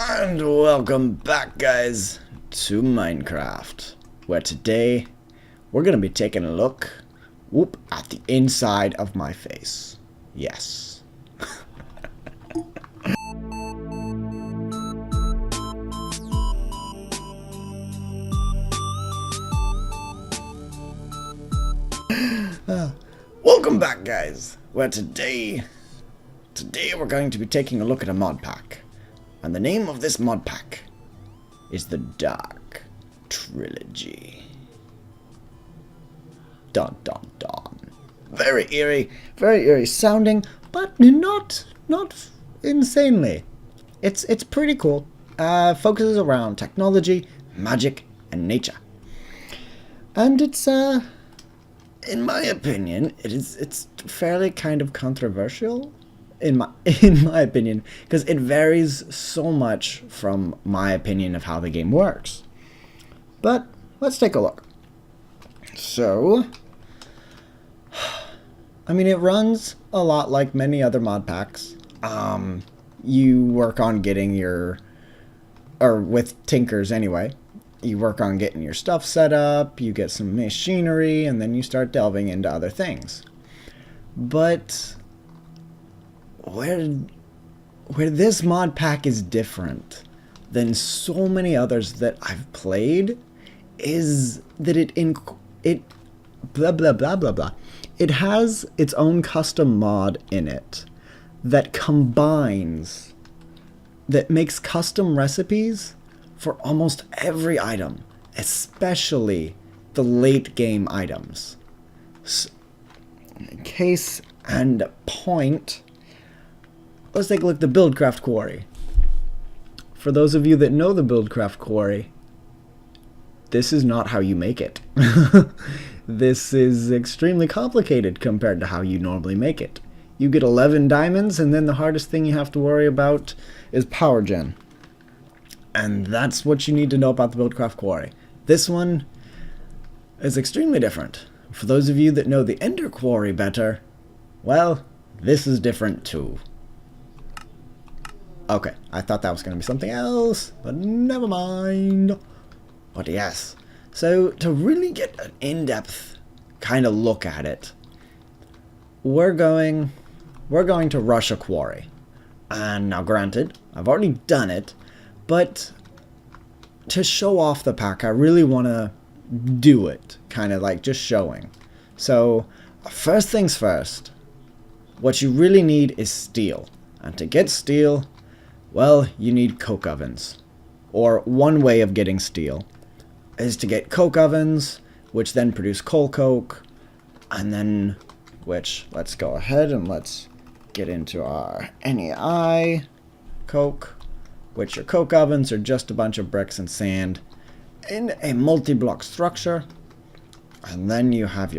And welcome back, guys, to Minecraft, where today we're going to be taking a look, at the inside of my face. Yes. Welcome back, guys, where today we're going to be taking a look at a mod pack. And the name of this mod pack is the Dark Trilogy. Dun dun dun. Very eerie sounding, but not insanely. It's pretty cool. Focuses around technology, magic, and nature. And it's in my opinion, it's fairly kind of controversial. In my opinion, because it varies so much from my opinion of how the game works. But let's take a look. So, I mean, it runs a lot like many other mod packs. You work on getting with Tinkers anyway, you work on getting your stuff set up, you get some machinery, and then you start delving into other things. But where this mod pack is different than so many others that I've played is that it blah blah blah blah blah. It has its own custom mod in it that makes custom recipes for almost every item, especially the late game items. Case and point. Let's take a look at the Buildcraft Quarry. For those of you that know the Buildcraft Quarry, this is not how you make it. This is extremely complicated compared to how you normally make it. You get 11 diamonds, and then the hardest thing you have to worry about is power gen. And that's what you need to know about the Buildcraft Quarry. This one is extremely different. For those of you that know the Ender Quarry better, well, this is different too. Okay, I thought that was going to be something else, but never mind. But yes, so to really get an in-depth kind of look at it, we're going to rush a quarry. And now granted, I've already done it, but to show off the pack, I really want to do it, kind of like just showing. So, first things first, what you really need is steel. And to get steel, well, you need coke ovens. Or one way of getting steel is to get coke ovens, which then produce coal coke, and then, let's go ahead and let's get into our NEI coke, which your coke ovens are just a bunch of bricks and sand in a multi-block structure. And then you have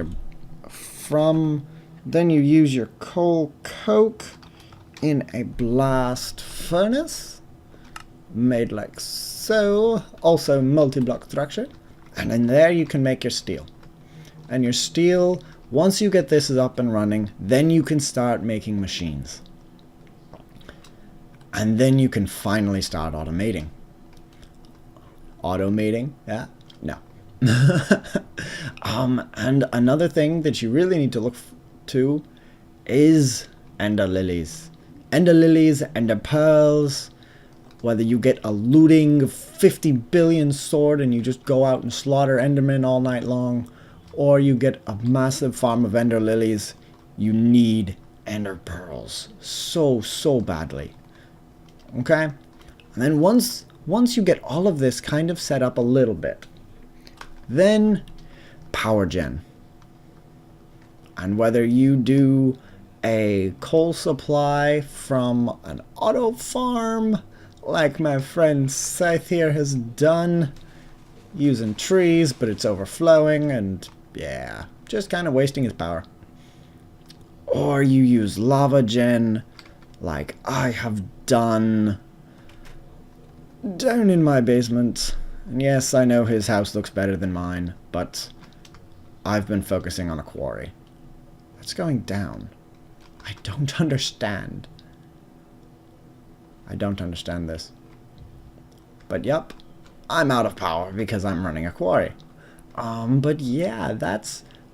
then you use your coal coke in a blast furnace made like so, also multi-block structure, and in there you can make your steel. And your steel, once you get this up and running, then you can start making machines, and then you can finally start automating. Yeah, no. And another thing that you really need to look to is ender lilies. Ender lilies, ender pearls, whether you get a looting 50 billion sword and you just go out and slaughter endermen all night long, or you get a massive farm of ender lilies, you need ender pearls so badly. Okay? And then once you get all of this kind of set up a little bit, then power gen. And whether you do a coal supply from an auto farm, like my friend Scythe here has done, using trees, but it's overflowing, and yeah, just kind of wasting his power. Or you use lava gen, like I have done down in my basement. And yes, I know his house looks better than mine, but I've been focusing on a quarry. It's going down. I don't understand. I don't understand this. But yep, I'm out of power because I'm running a quarry. But yeah,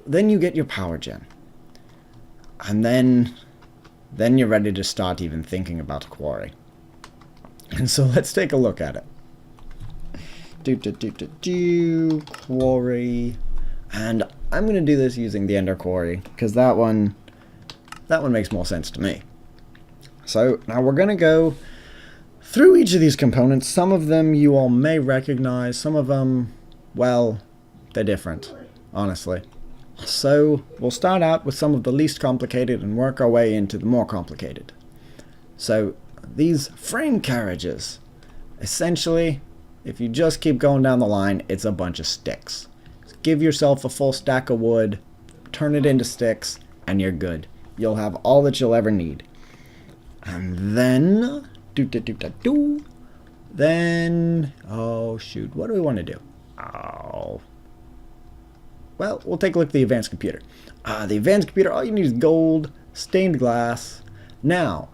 then you get your power gen. And then you're ready to start even thinking about a quarry. And so let's take a look at it. Quarry. And I'm going to do this using the Ender Quarry, because that one makes more sense to me. So now we're going to go through each of these components. Some of them you all may recognize, some of them, well, they're different, honestly. So we'll start out with some of the least complicated and work our way into the more complicated. So these frame carriages, essentially, if you just keep going down the line, it's a bunch of sticks. Give yourself a full stack of wood, turn it into sticks, and you're good. You'll have all that you'll ever need. And then, oh shoot, what do we want to do? Oh, well, we'll take a look at the advanced computer. The advanced computer, all you need is gold, stained glass. Now,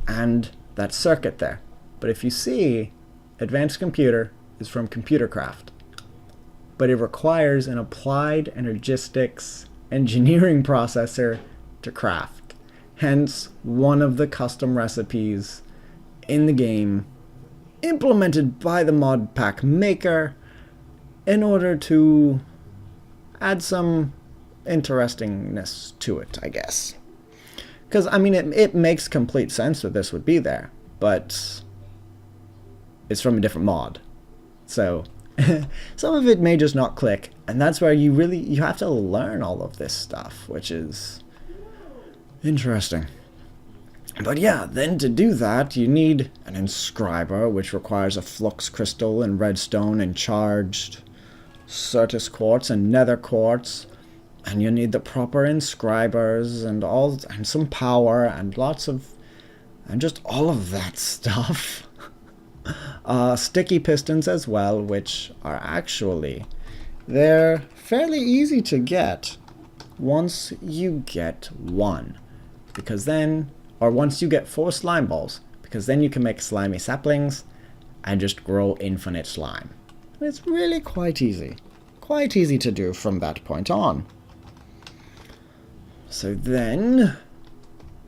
and that circuit there. But if you see, advanced computer is from Computercraft. But it requires an applied energistics engineering processor to craft. Hence, one of the custom recipes in the game implemented by the mod pack maker in order to add some interestingness to it, I guess. Because, I mean, it makes complete sense that this would be there, but it's from a different mod. So, some of it may just not click, and that's where you have to learn all of this stuff, which is interesting. But yeah, then to do that, you need an inscriber, which requires a flux crystal and redstone and charged Certus quartz and nether quartz, and you need the proper inscribers and some power and just all of that stuff. Sticky pistons as well, which are they're fairly easy to get once you get one, or once you get 4 slime balls, because then you can make slimy saplings and just grow infinite slime. It's really quite easy to do from that point on. So then,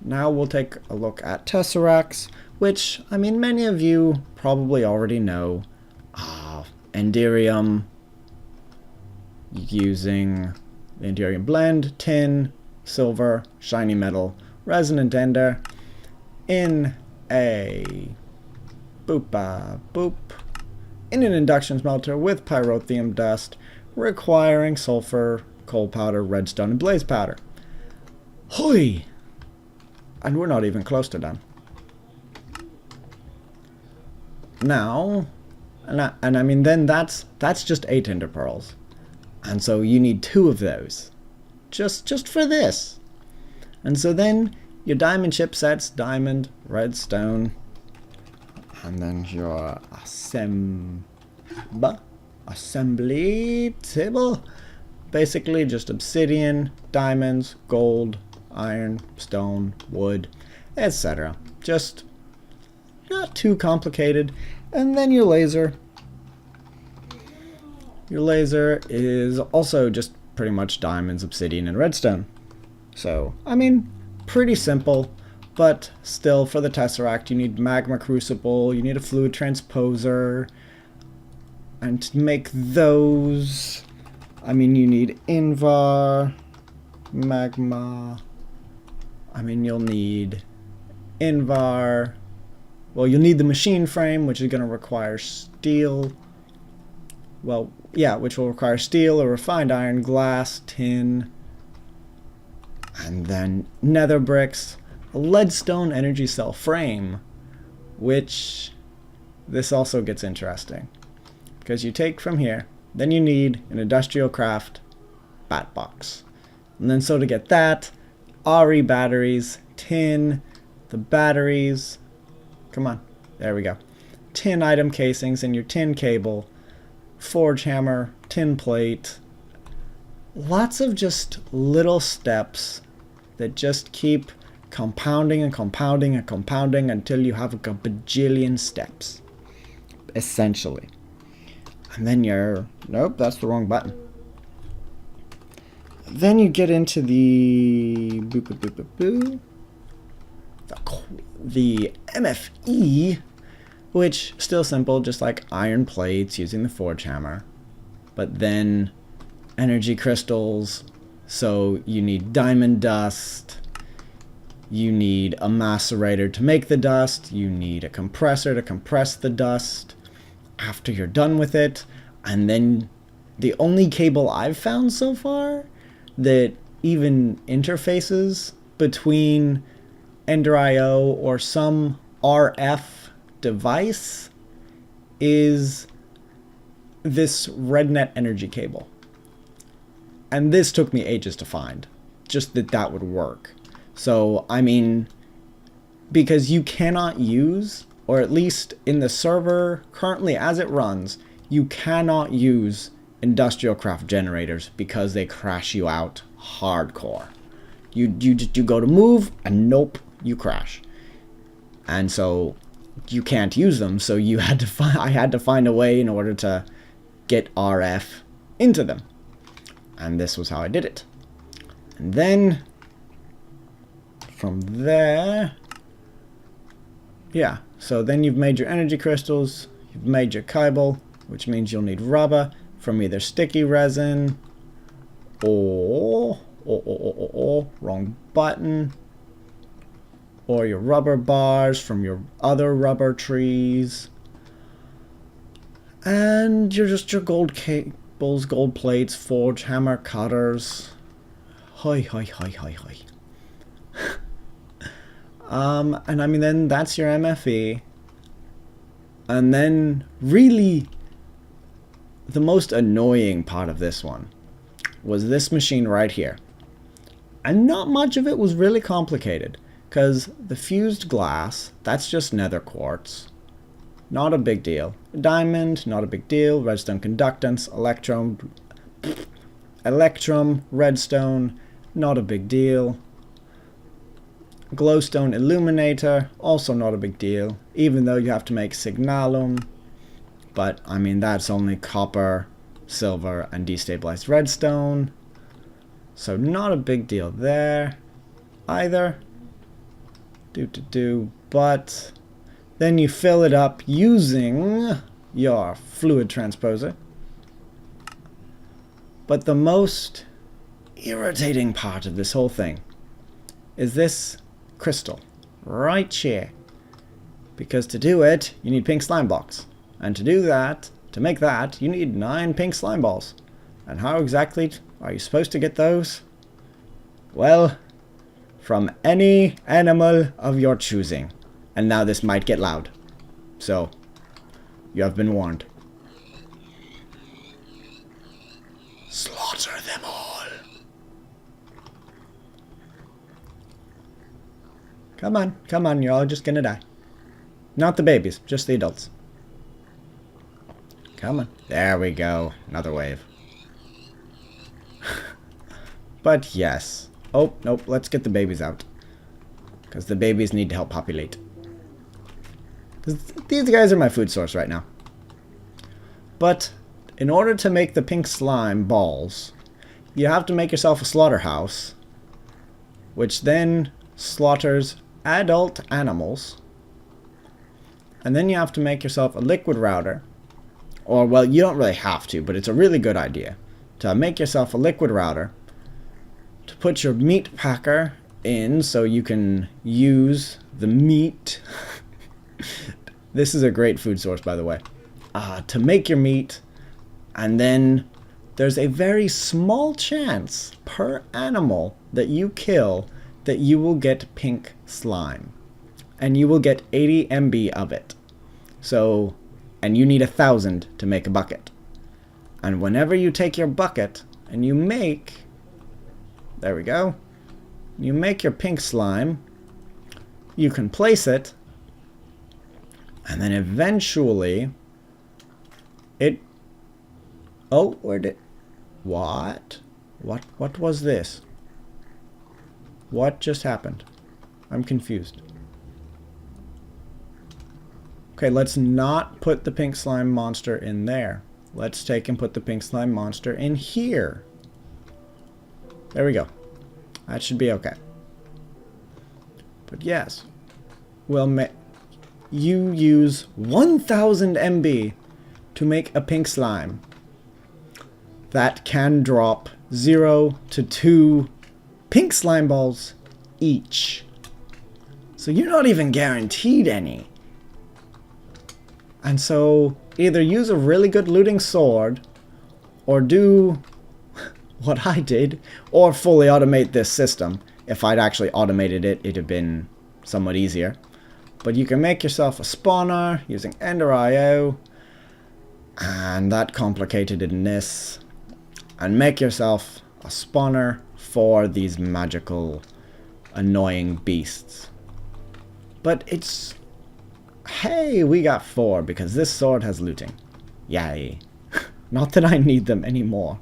now we'll take a look at tesseracts, which, I mean, many of you probably already know. Enderium, using the Enderium blend, tin, silver, shiny metal, resonant ender, in a boop, in an induction smelter with pyrotheum dust, requiring sulfur, coal powder, redstone, and blaze powder. Hoi! And we're not even close to done. Now, and I mean, then that's just 8 ender pearls. And so you need 2 of those. Just for this. And so then your diamond chipsets, diamond, redstone, and then your assembly table. Basically just obsidian, diamonds, gold, iron, stone, wood, etc. Just not too complicated. And then your laser. Your laser is also just pretty much diamonds, obsidian, and redstone. So, I mean, pretty simple, but still, for the tesseract, you need magma crucible, you need a fluid transposer, and to make those, I mean, you need invar, magma, I mean, you'll need invar, well, you'll need the machine frame, which is going to require steel, well, yeah, which will require steel or refined iron, glass, tin, and then nether bricks, a leadstone energy cell frame, which this also gets interesting. Because you take from here, then you need an industrial craft bat box. And then so to get that, RE batteries, tin, the batteries, come on, there we go. Tin item casings and your tin cable, forge hammer, tin plate, lots of just little steps that just keep compounding and compounding and compounding until you have a bajillion steps. essentially. And then you're... Nope, that's the wrong button. Then you get into the... The MFE, which, still simple, just like iron plates using the forge hammer. But then energy crystals, so you need diamond dust, you need a macerator to make the dust, you need a compressor to compress the dust after you're done with it, and then the only cable I've found so far that even interfaces between Ender IO or some RF device is this RedNet energy cable. And this took me ages to find, just that would work. So, I mean, because you cannot use, or at least in the server currently as it runs, you cannot use industrial craft generators because they crash you out hardcore. You go to move, and nope, you crash. And so you can't use them, so I had to find a way in order to get RF into them. And this was how I did it. And then from there, yeah, so then you've made your energy crystals, you've made your kibble, which means you'll need rubber from either sticky resin or wrong button, or your rubber bars from your other rubber trees, and you're just your gold cables, gold plates, forge hammer, cutters. And I mean, then that's your MFE. And then really the most annoying part of this one was this machine right here. And not much of it was really complicated, because the fused glass, that's just nether quartz. Not a big deal. Diamond, not a big deal. Redstone conductance, electrum, redstone, not a big deal. Glowstone illuminator, also not a big deal, even though you have to make signalum. But, I mean, that's only copper, silver, and destabilized redstone. So not a big deal there either. But then you fill it up using your fluid transposer. But the most irritating part of this whole thing is this crystal right here. Because to do it, you need pink slime blocks. And to do that, to make that, you need 9 pink slime balls. And how exactly are you supposed to get those? Well, from any animal of your choosing. And now this might get loud. So, you have been warned. Slaughter them all. Come on, you're all just gonna die. Not the babies, just the adults. Come on. There we go. Another wave. But yes. Oh, nope, let's get the babies out. Because the babies need to help populate. Because these guys are my food source right now. But in order to make the pink slime balls, you have to make yourself a slaughterhouse, which then slaughters adult animals. And then you have to make yourself a liquid router. Or, well, you don't really have to, but it's a really good idea to make yourself a liquid router, to put your meat packer in so you can use the meat. This is a great food source, by the way. To make your meat, and then there's a very small chance per animal that you kill that you will get pink slime. And you will get 80 MB of it. So, and you need 1,000 to make a bucket. And whenever you take your bucket and you make, there we go, you make your pink slime, you can place it, and then eventually it, oh, where did, what was this? What just happened? I'm confused. Okay, let's not put the pink slime monster in there. Let's take and put the pink slime monster in here. There we go. That should be okay. But yes, well, you use 1000 MB to make a pink slime that can drop 0 to 2 pink slime balls each. So you're not even guaranteed any. And so either use a really good looting sword or do what I did, or fully automate this system. If I'd actually automated it, it'd have been somewhat easier. But you can make yourself a spawner using Ender IO, and that complicated in this, and make yourself a spawner for these magical, annoying beasts. But it's... Hey, we got 4 because this sword has looting. Yay. Not that I need them anymore.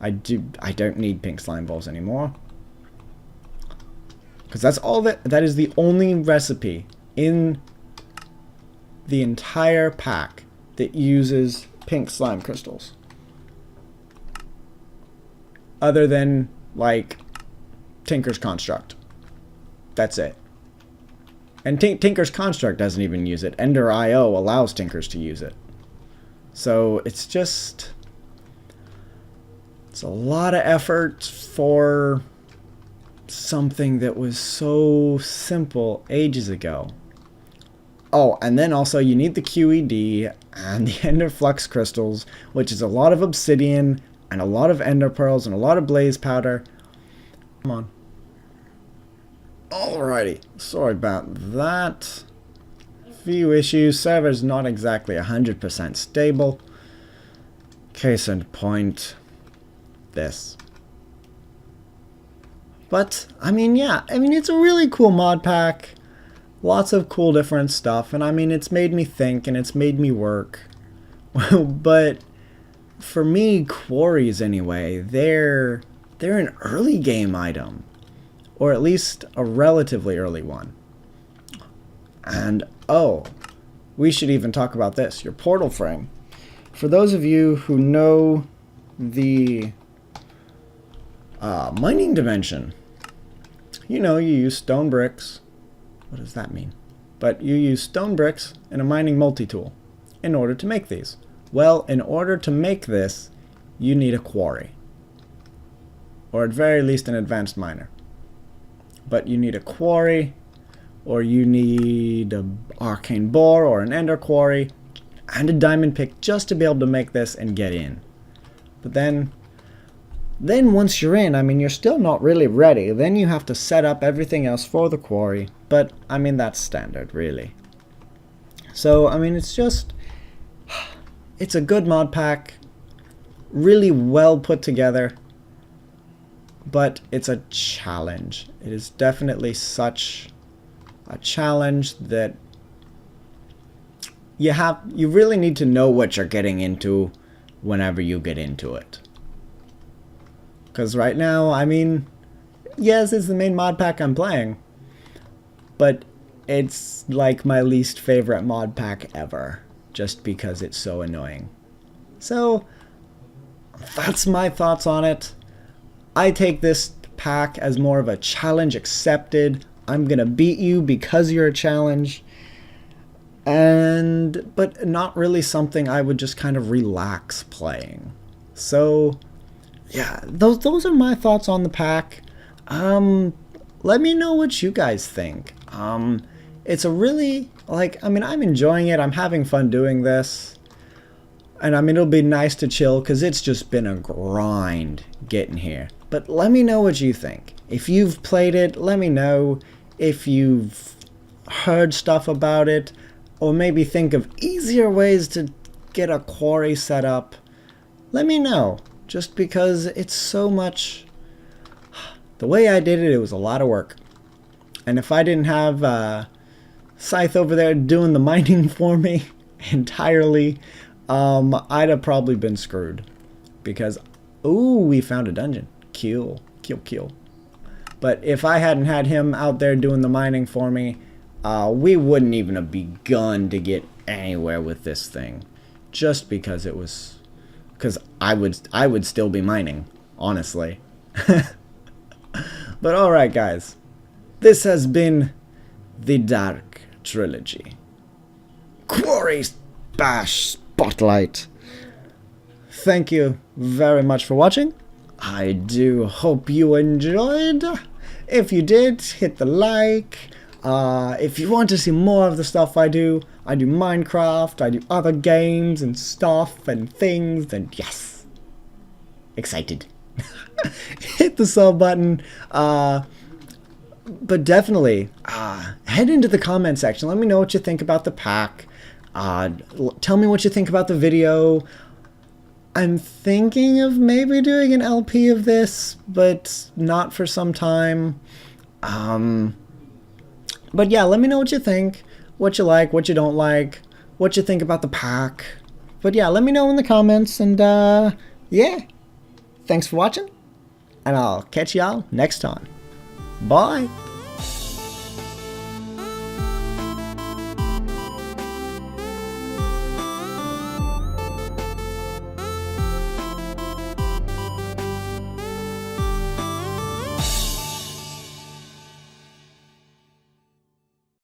I don't need pink slime balls anymore. Because that's all that is the only recipe in the entire pack that uses pink slime crystals. Other than, like, Tinker's Construct. That's it. And Tinker's Construct doesn't even use it. Ender IO allows Tinkers to use it. So it's just... It's a lot of effort for something that was so simple ages ago. Oh, and then also you need the QED and the Ender Flux crystals, which is a lot of obsidian and a lot of Ender pearls and a lot of blaze powder. Come on. Alrighty, sorry about that. Few issues. Server's not exactly 100% stable. Case in point, this. But, I mean, yeah. I mean, it's a really cool mod pack. Lots of cool different stuff. And, I mean, it's made me think and it's made me work. But, for me, quarries, anyway, they're an early game item. Or at least a relatively early one. And, oh, we should even talk about this. Your portal frame. For those of you who know the mining dimension, you know you use stone bricks. What does that mean? But you use stone bricks and a mining multi-tool in order to make these. Well, in order to make this, you need a quarry. Or at very least an advanced miner. But you need a quarry, or you need an arcane bore or an ender quarry, and a diamond pick just to be able to make this and get in. But then once you're in, I mean, you're still not really ready. Then you have to set up everything else for the quarry. But, I mean, that's standard, really. So, I mean, it's just... It's a good mod pack. Really well put together. But it's a challenge. It is definitely such a challenge that you really need to know what you're getting into whenever you get into it. Because right now, I mean, yes, it's the main mod pack I'm playing, but it's like my least favorite mod pack ever, just because it's so annoying. So, that's my thoughts on it. I take this pack as more of a challenge accepted. I'm gonna beat you because you're a challenge. But not really something I would just kind of relax playing. So, yeah, those are my thoughts on the pack. Let me know what you guys think. It's a really, like, I mean, I'm enjoying it. I'm having fun doing this. And I mean, it'll be nice to chill because it's just been a grind getting here. But let me know what you think. If you've played it, let me know. If you've heard stuff about it, or maybe think of easier ways to get a quarry set up, let me know. Just because it's so much... The way I did it, it was a lot of work. And if I didn't have Scythe over there doing the mining for me entirely, I'd have probably been screwed. Because, ooh, we found a dungeon. Kill. But if I hadn't had him out there doing the mining for me, we wouldn't even have begun to get anywhere with this thing. Just because it was... Because I would still be mining, honestly. But alright, guys. This has been the Dark Trilogy. Quarry Bash Spotlight. Thank you very much for watching. I do hope you enjoyed. If you did, hit the like. If you want to see more of the stuff I do Minecraft, I do other games and stuff and things, and yes, excited. Hit the sub button. But definitely, head into the comment section. Let me know what you think about the pack. Tell me what you think about the video. I'm thinking of maybe doing an LP of this, but not for some time. But yeah, let me know what you think. What you like, what you don't like. What you think about the pack. But yeah, let me know in the comments. And yeah, thanks for watching. And I'll catch y'all next time. Bye.